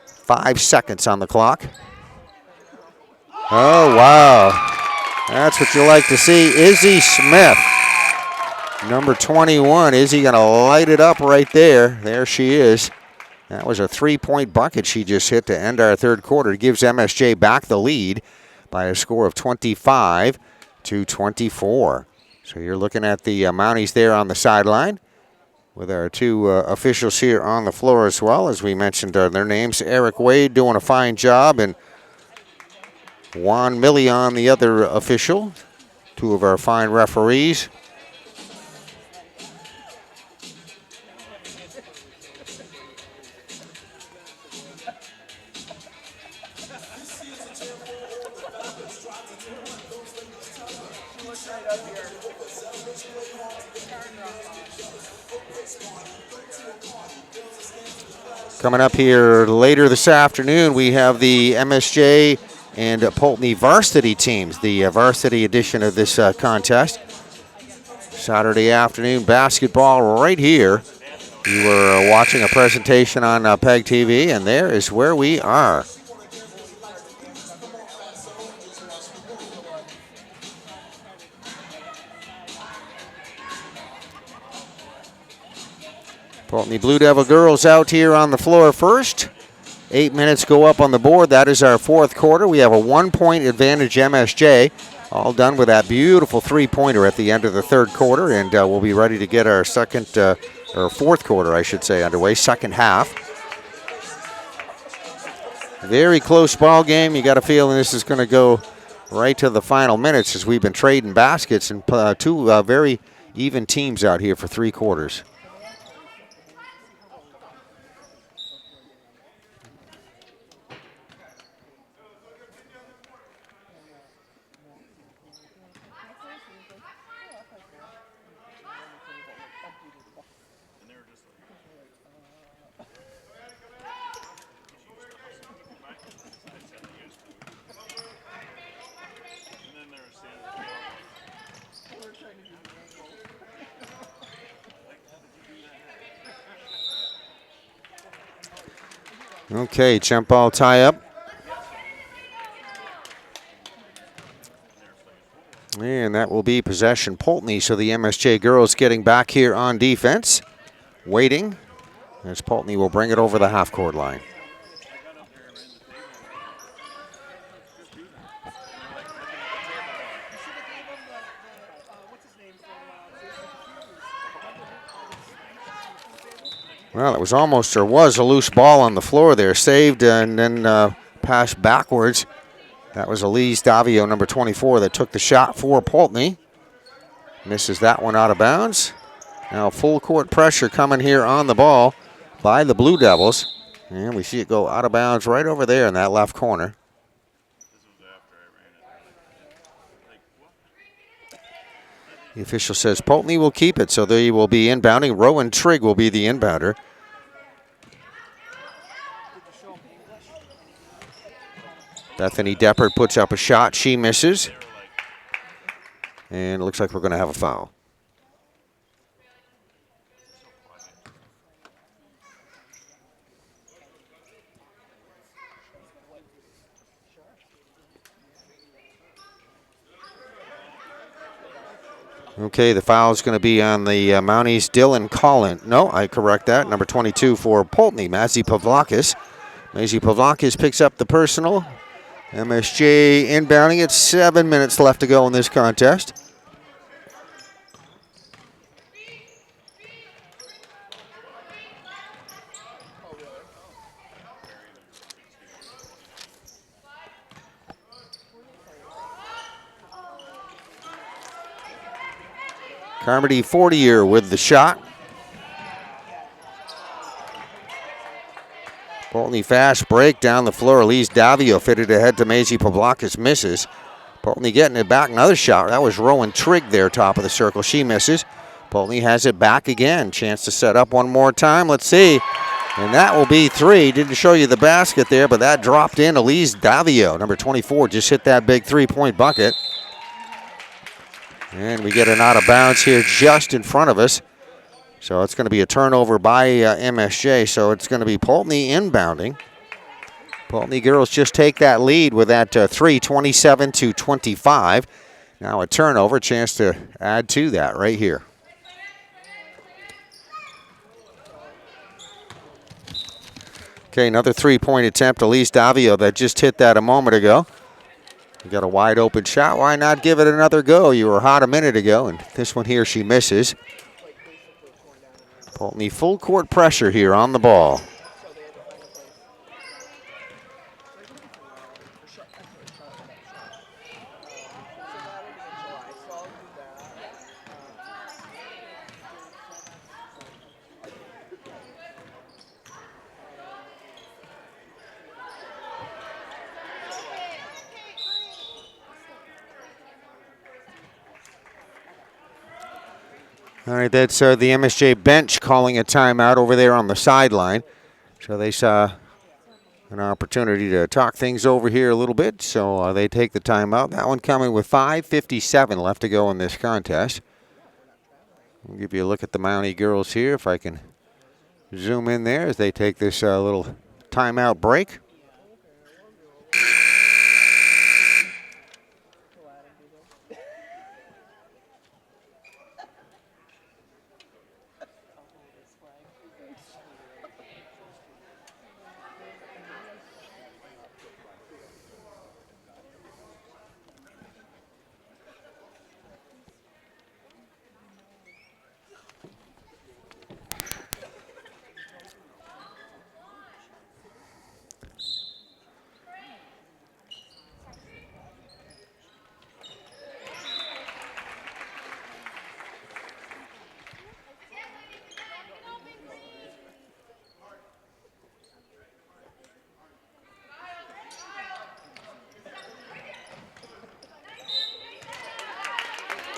5 seconds on the clock. Oh, wow. That's what you like to see. Izzy Smith, number 21. Izzy going to light it up right there. There she is. That was a three-point bucket she just hit to end our third quarter. It gives MSJ back the lead by a score of 25-24. So you're looking at the Mounties there on the sideline with our two officials here on the floor as well. As we mentioned their names, Eric Wade doing a fine job and Juan Million, the other official, two of our fine referees. Coming up here later this afternoon, we have the MSJ and Poultney varsity teams, the varsity edition of this contest. Saturday afternoon basketball right here. You were watching a presentation on PEGTV, and there is where we are. Poultney Blue Devil girls out here on the floor first. 8 minutes go up on the board. That is our fourth quarter. We have a 1-point advantage MSJ. All done with that beautiful three-pointer at the end of the third quarter. And we'll be ready to get our or fourth quarter, I should say, underway. Second half. Very close ball game. You got a feeling this is going to go right to the final minutes as we've been trading baskets and two very even teams out here for three quarters. Okay, jump ball tie up. And that will be possession Poultney. So the MSJ girls getting back here on defense. Waiting as Poultney will bring it over the half-court line. Well, it was almost, or was, a loose ball on the floor there. Saved and then passed backwards. That was Elise Davio, number 24, that took the shot for Poultney. Misses that one out of bounds. Now full court pressure coming here on the ball by the Blue Devils. And we see it go out of bounds right over there in that left corner. The official says Poultney will keep it, so they will be inbounding. Rowan Trigg will be the inbounder. Bethany Deppert puts up a shot. She misses. And it looks like we're going to have a foul. Okay, the foul is going to be on the Mounties, Dylan Collin. No, I correct that. Number 22 for Poultney, Mazzy Pavlakis. Mazzy Pavlakis picks up the personal. MSJ inbounding it. 7 minutes left to go in this contest. Carmody Fortier with the shot. Poultney fast break down the floor. Elise Davio fitted ahead to Mazzy Pavlakis, misses. Poultney getting it back. Another shot. That was Rowan Trigg there, top of the circle. She misses. Poultney has it back again. Chance to set up one more time. Let's see. And that will be 3. Didn't show you the basket there, but that dropped in. Elise Davio, number 24, just hit that big 3-point bucket. And we get an out of bounds here just in front of us. So it's going to be a turnover by MSJ. So it's going to be Poultney inbounding. Poultney girls just take that lead with that 3, 27-25. Now a turnover, chance to add to that right here. Okay, another 3-point attempt. Elise Davio that just hit that a moment ago. You got a wide open shot. Why not give it another go? You were hot a minute ago, and this one here she misses. Poultney full court pressure here on the ball. All right, that's the MSJ bench calling a timeout over there on the sideline. So they saw an opportunity to talk things over here a little bit, so they take the timeout. That one coming with 5:57 left to go in this contest. We'll give you a look at the Mountie girls here, if I can zoom in there as they take this little timeout break.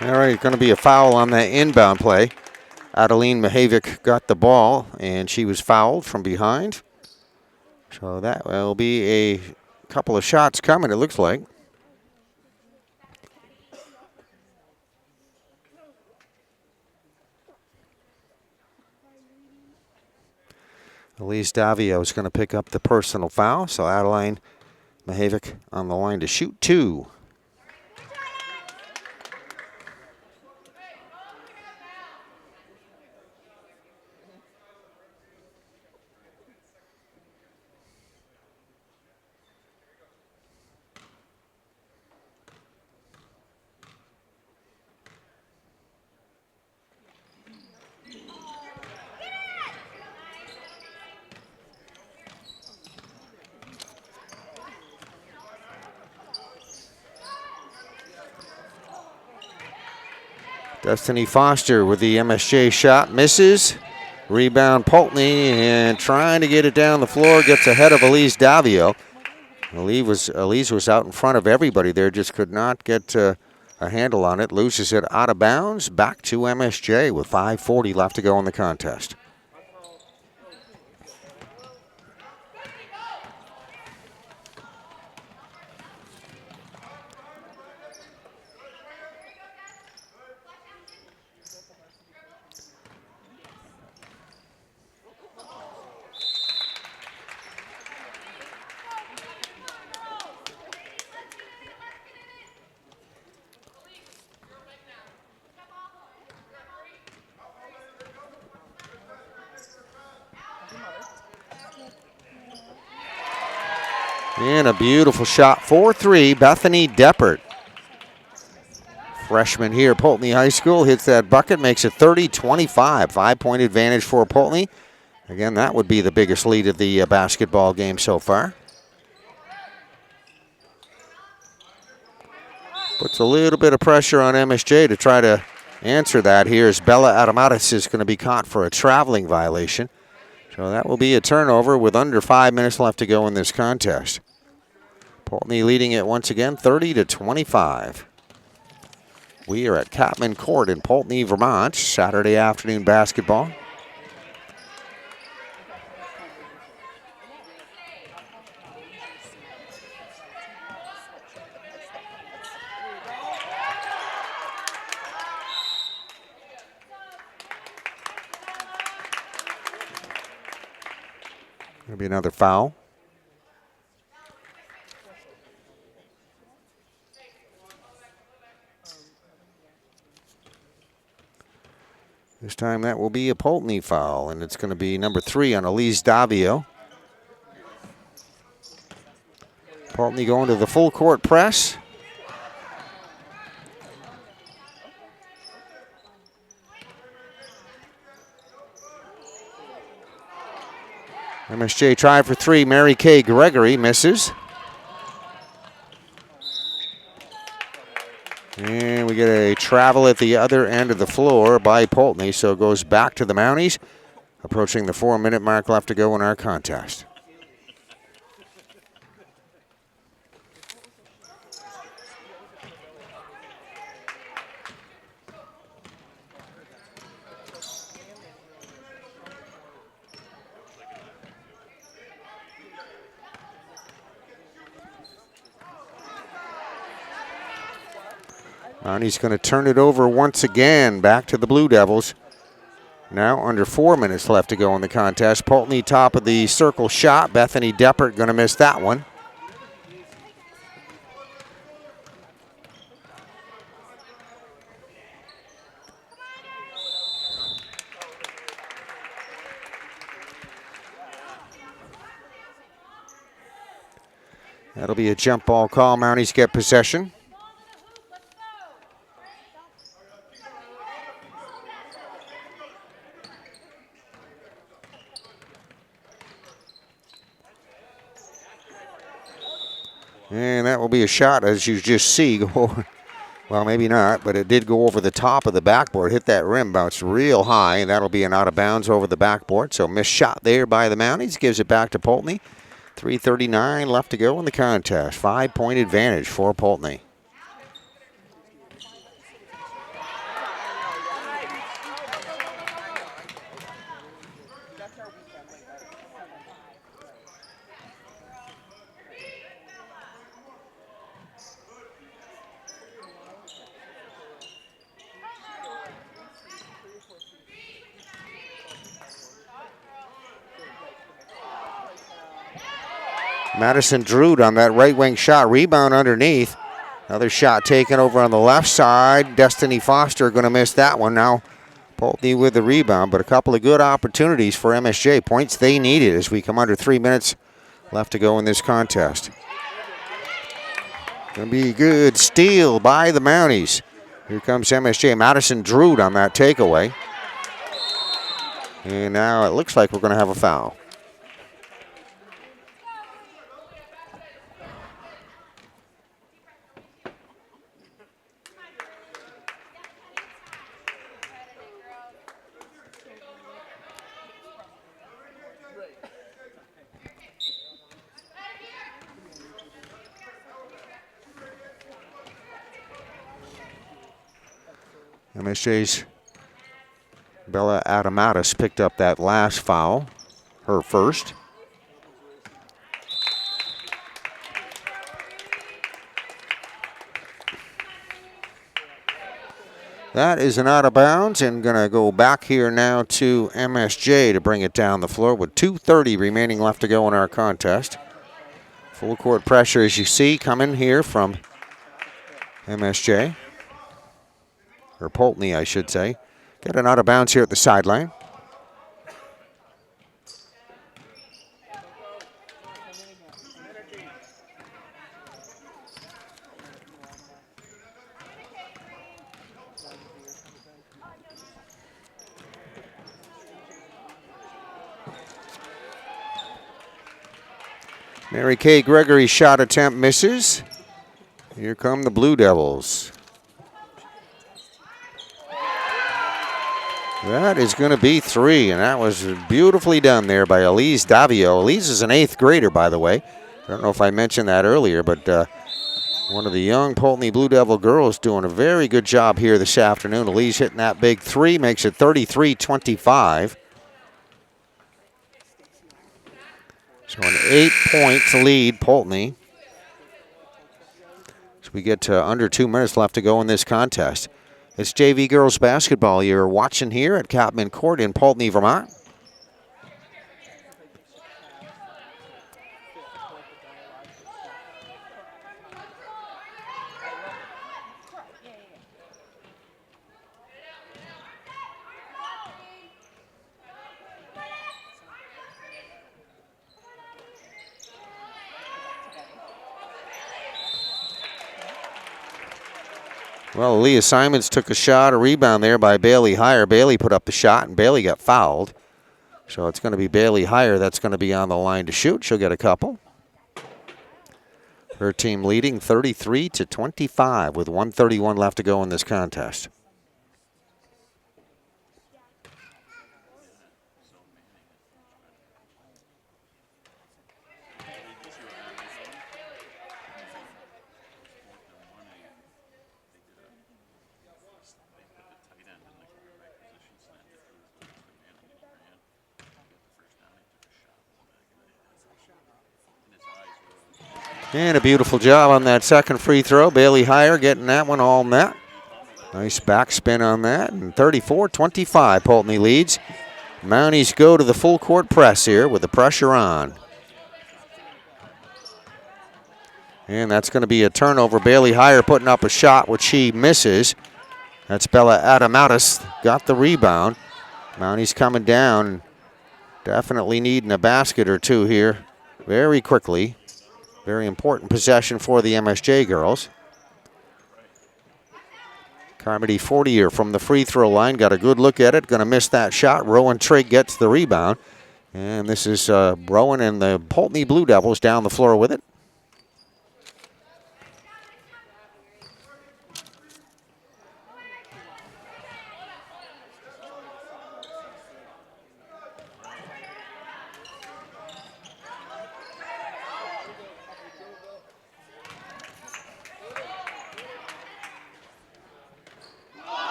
All right, going to be a foul on that inbound play. Adeline Mahavik got the ball, and she was fouled from behind. So that will be a couple of shots coming, it looks like. Elise Davio is going to pick up the personal foul, so Adeline Mahavik on the line to shoot 2. Destiny Foster with the MSJ shot, misses. Rebound Poultney, and trying to get it down the floor, gets ahead of Elise Davio. Elise was out in front of everybody there, just could not get a handle on it, loses it out of bounds, back to MSJ with 5:40 left to go in the contest. And a beautiful shot, 4-3, Bethany Deppert. Freshman here at Poultney High School hits that bucket, makes it 30-25. 5-point advantage for Poultney. Again, that would be the biggest lead of the basketball game so far. Puts a little bit of pressure on MSJ to try to answer that here as Bella Adamatis is going to be caught for a traveling violation. So that will be a turnover with under 5 minutes left to go in this contest. Poultney leading it once again, 30-25. We are at Catman Court in Poultney, Vermont. Saturday afternoon basketball. Going to be another foul. This time that will be a Poultney foul, and it's going to be number 3 on Elise Davio. Poultney going to the full court press. MSJ tried for 3. Mary Kay Gregory misses. And we get a travel at the other end of the floor by Poultney, so it goes back to the Mounties, approaching the 4-minute mark left to go in our contest. And he's going to turn it over once again, back to the Blue Devils. Now under 4 minutes left to go in the contest. Poultney top of the circle shot. Bethany Deppert going to miss that one. That'll be a jump ball call. Mounties get possession. And that will be a shot, as you just see, go, well, maybe not, but it did go over the top of the backboard, hit that rim, bounced real high, and that'll be an out of bounds over the backboard. So missed shot there by the Mounties, gives it back to Poultney. 3:39 left to go in the contest. 5-point advantage for Poultney. Madison Drude on that right wing shot. Rebound underneath. Another shot taken over on the left side. Destiny Foster going to miss that one. Now Poultney with the rebound, but a couple of good opportunities for MSJ. Points they needed as we come under 3 minutes left to go in this contest. Going to be a good steal by the Mounties. Here comes MSJ. Madison Drude on that takeaway. And now it looks like we're going to have a foul. MSJ's Bella Adamatis picked up that last foul, her first. That is an out of bounds and going to go back here now to MSJ to bring it down the floor with 2:30 remaining left to go in our contest. Full court pressure, as you see, coming here from MSJ. Or Poultney, I should say. Get an out of bounds here at the sideline. Mary Kay Gregory's shot attempt misses. Here come the Blue Devils. That is going to be 3, and that was beautifully done there by Elise Davio. Elise is an 8th grader, by the way. I don't know if I mentioned that earlier, but one of the young Poultney Blue Devil girls doing a very good job here this afternoon. Elise hitting that big 3, makes it 33-25. So an 8-point lead, Poultney. So we get to under 2 minutes left to go in this contest. It's JV girls basketball you're watching here at Capman Court in Poultney, Vermont. Well, Leah Simons took a shot, a rebound there by Bailey Heyer. Bailey put up the shot, and Bailey got fouled. So it's going to be Bailey Heyer that's going to be on the line to shoot. She'll get a couple. Her team leading 33-25 with 1:31 left to go in this contest. And a beautiful job on that second free throw. Bailey Heyer getting that one all net. Nice backspin on that. And 34-25, Poultney leads. Mounties go to the full court press here with the pressure on. And that's going to be a turnover. Bailey Heyer putting up a shot, which she misses. That's Bella Adamatis got the rebound. Mounties coming down. Definitely needing a basket or two here very quickly. Very important possession for the MSJ girls. Carmody Fortier from the free throw line. Got a good look at it. Going to miss that shot. Rowan Trigg gets the rebound. And this is Rowan and the Poultney Blue Devils down the floor with it.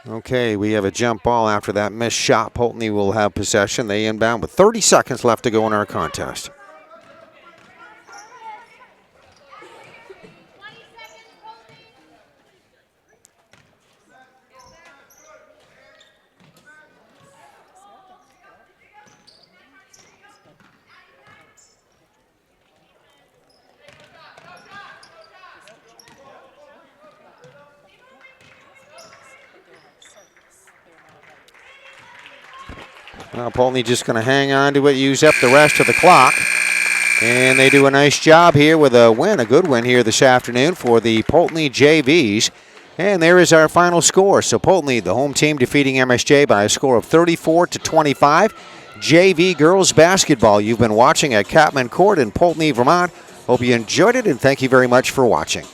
Okay, we have a jump ball after that missed shot. Poultney will have possession. They inbound with 30 seconds left to go in our contest. Well, Poultney just going to hang on to it, use up the rest of the clock. And they do a nice job here with a win, a good win here this afternoon for the Poultney JVs. And there is our final score. So Poultney, the home team, defeating MSJ by a score of 34-25. JV girls basketball you've been watching at Capman Court in Poultney, Vermont. Hope you enjoyed it, and thank you very much for watching.